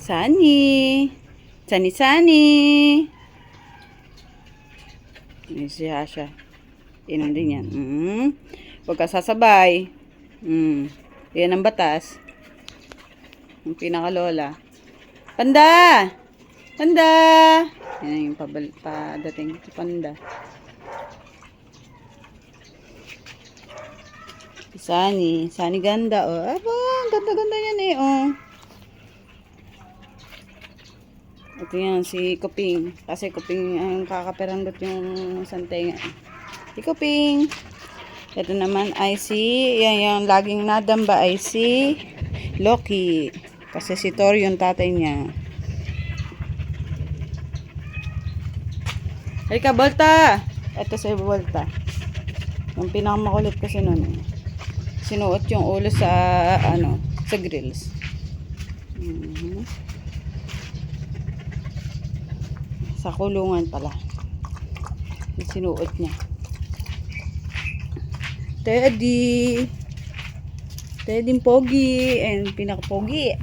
Sunny. Sunny, Sunny. Ayan si Asha. Inom din yan. Huwag ka sasabay. Yan ang batas. Yung pinakalola. Panda! Panda! Yan yung padating si Panda. Sunny. Sunny ganda. Oh, aba, ganda-ganda yan eh. Oh. Ito yan, si Kuping. Kasi Kuping ang kakaperandot yung santenga. Si Kuping. Ito naman ay yan yung laging nadamba ay si Loki. Kasi si Thor yung tatay niya. Halika, Volta! Ito si Volta. Yung pinakamakulit kasi nun. Sinuot yung ulo sa, sa grills. Sa kulungan pala. Sinuot niya. Teddy. Teddy Pogi. And pinaka-pogi.